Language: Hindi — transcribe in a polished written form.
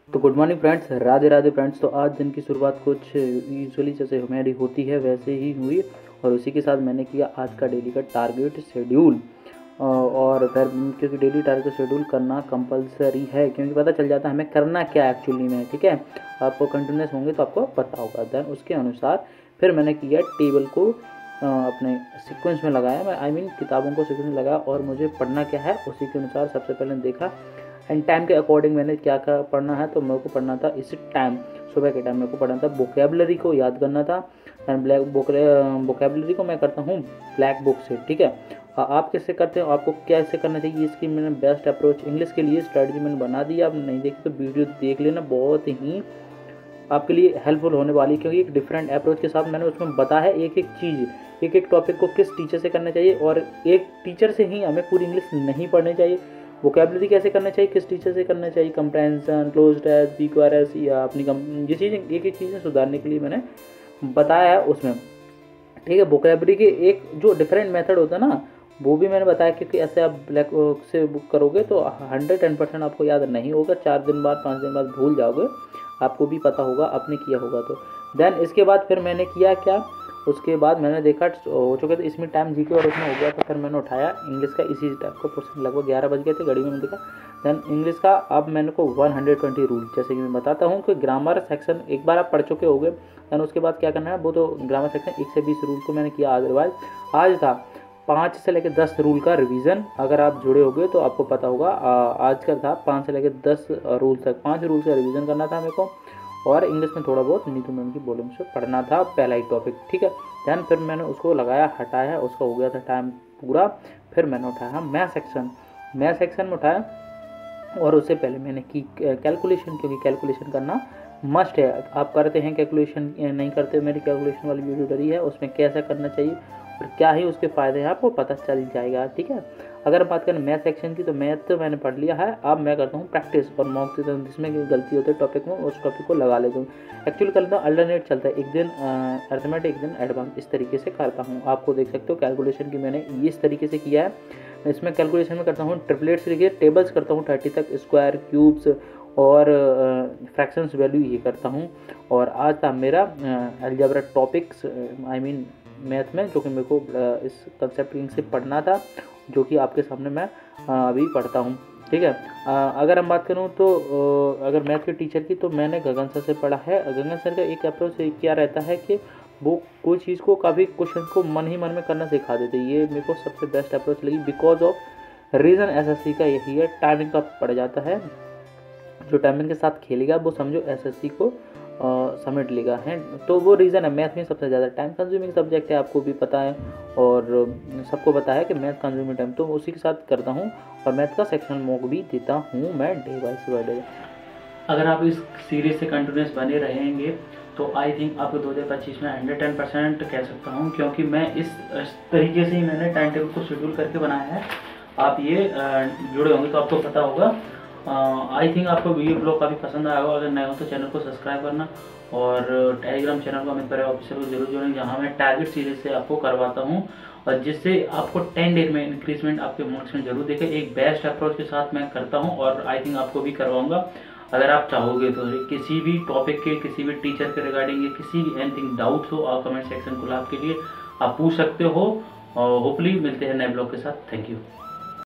तो good morning friends, Radhe Radhe friends. तो आज दिन की शुरुआत कुछ यूजुअली जैसे हमारी होती है वैसे ही हुई, और उसी के साथ मैंने किया आज का डेली का टारगेट शेड्यूल। और फिर क्योंकि डेली टारगेट शेड्यूल करना कंपलसरी है, क्योंकि पता चल जाता है हमें करना क्या एक्चुअली में। ठीक है, आपको कंटिन्यूस होंगे तो आपको पता होगा। देन उसके अनुसार फिर मैंने किया टेबल को अपने सीक्वेंस में लगाया, मैं आई मीन किताबों को सीक्वेंस में लगाया, और मुझे पढ़ना क्या है उसी के अनुसार सबसे पहले देखा। एंड टाइम के अकॉर्डिंग मैंने क्या क्या पढ़ना है, तो मेरे को पढ़ना था इस टाइम, सुबह के टाइम मेरे को पढ़ना था वोकेबलरी को याद करना था। एंड वोकेबलरी को मैं करता हूँ ब्लैक बुक से। ठीक है, आप कैसे करते हो, आपको कैसे करना चाहिए, इसकी मैंने बेस्ट अप्रोच इंग्लिश के लिए स्ट्रेटजी मैंने बना दी। आप नहीं देखी तो वीडियो देख लेना, बहुत ही आपके लिए हेल्पफुल होने वाली, क्योंकि एक डिफरेंट अप्रोच के साथ मैंने उसमें बताया है एक एक चीज़, एक एक टॉपिक को किस टीचर से करना चाहिए। और एक टीचर से ही हमें पूरी इंग्लिश नहीं पढ़नी चाहिए, वोकेबलरी कैसे करना चाहिए, किस टीचर से करना चाहिए, कंप्रेंशन, क्लोज टेस्ट, BQRS या अपनी ये चीज़ें एक एक चीज़ें सुधारने के लिए मैंने बताया है उसमें। ठीक है, वोकेबलरी के एक जो डिफरेंट मेथड होता है ना, वो भी मैंने बताया, क्योंकि ऐसे आप ब्लैक से बुक करोगे तो 110% आपको याद नहीं होगा, 4 दिन बाद 5 दिन बाद भूल जाओगे। आपको भी पता होगा आपने किया होगा तो। देन इसके बाद फिर मैंने किया क्या, उसके बाद मैंने देखा हो चुके थे इसमें टाइम जीके और उसमें हो गया, तो फिर मैंने उठाया इंग्लिश का इसी टाइप को क्वेश्चन। लगभग 11 बज गए थे, घड़ी में मैंने देखा। देन इंग्लिश का अब मैंने को 120 रूल, जैसे कि मैं बताता हूँ कि ग्रामर सेक्शन एक बार आप पढ़ चुके होंगे। देन उसके बाद क्या करना है, वो तो ग्रामर सेक्शन 1 से 20 रूल को मैंने किया। अदरवाइज आज था 5 से लेकर 10 रूल का रिवीजन, अगर आप जुड़े होंगे तो आपको पता होगा। आज का था 5 से लेकर 10 रूल तक, 5 रूल का रिवीजन करना था मेरे को, और इंग्लिश में थोड़ा बहुत नीतू मैम की वॉल्यूम से पढ़ना था, पहला ही टॉपिक। ठीक है, दैन फिर मैंने उसको लगाया, हटाया, उसका हो गया था टाइम पूरा। फिर मैंने उठाया मैथ सेक्शन में उठाया, और उससे पहले मैंने की कैलकुलेशन, क्योंकि कैलकुलेशन करना मस्ट है। आप करते हैं कैलकुलेशन, नहीं करते, मेरी कैलकुलेशन वाली वीडियो डरी है, उसमें कैसा करना चाहिए और क्या ही उसके फ़ायदे हैं आपको पता चल जाएगा। ठीक है, अगर हम बात करें मैथ सेक्शन की, तो मैथ तो मैंने पढ़ लिया है। अब मैं करता हूँ प्रैक्टिस और मॉक देता हूँ, जिसमें गलती होती है टॉपिक में उस टॉपिक को लगा लेता हूँ। एक्चुअली करता हूँ अल्टरनेट चलता है, एक दिन अर्थमेटिक, एक दिन एडवांस, इस तरीके से करता हूँ। आपको देख सकते हो कैलकुलेशन की मैंने इस तरीके से किया है। इसमें कैलकुलेशन में करता हूँ ट्रिपलेट्स लिखिए, टेबल्स करता हूँ 30 तक, स्क्वायर, क्यूब्स और फ्रैक्शंस वैल्यू ये करता हूँ। और आज था मेरा algebra topics, I mean math में, जो कि मेरे को इस कंसेप्ट से पढ़ना था, जो कि आपके सामने मैं अभी पढ़ता हूँ। ठीक है, अगर हम बात करूँ तो अगर मैथ के टीचर की, तो मैंने गगन सर से पढ़ा है। गगन सर का एक अप्रोच क्या रहता है कि वो कोई चीज़ को, काफ़ी क्वेश्चन को मन ही मन में करना सिखा देते, ये मेरे को सबसे बेस्ट अप्रोच लगी। बिकॉज ऑफ रीज़न SSC का यही है, टाइमिंग का पड़ जाता है। जो टाइमिंग के साथ खेलेगा वो समझो SSC को समेट लेगा है, तो वो रीज़न है। मैथ में सबसे ज़्यादा टाइम कंज्यूमिंग सब्जेक्ट है, आपको भी पता है, और सबको पता है कि मैथ कंज्यूमिंग टाइम, तो उसी के साथ करता हूँ। और मैथ का सेक्शन मॉक भी देता हूँ मैं डे बाय डे। अगर आप इस सीरीज से कंटिन्यूस बने रहेंगे तो आई थिंक आपको 2025 में 110% कह सकता हूँ, क्योंकि मैं इस तरीके से ही मैंने टाइम टेबल को शेड्यूल करके बनाया है। आप ये जुड़े होंगे तो आपको पता होगा। आई थिंक आपको ये ब्लॉग काफ़ी पसंद आया होगा। अगर नए हो तो चैनल को सब्सक्राइब करना, और टेलीग्राम चैनल को अमित परे ऑफिसर को जरूर जोड़ें, जहाँ मैं टारगेट सीरीज से आपको करवाता हूँ, और जिससे आपको 10 डेज में इंक्रीजमेंट आपके मार्क्स में जरूर देखे। एक बेस्ट अप्रोच के साथ मैं करता हूँ, और आई थिंक आपको भी करवाऊँगा। अगर आप चाहोगे तो किसी भी टॉपिक के, किसी भी टीचर के रिगार्डिंग, किसी भी एनीथिंग डाउट्स हो, आप कमेंट सेक्शन खुला आपके लिए, आप पूछ सकते हो। और होपफुली मिलते हैं नए ब्लॉग के साथ। Thank you.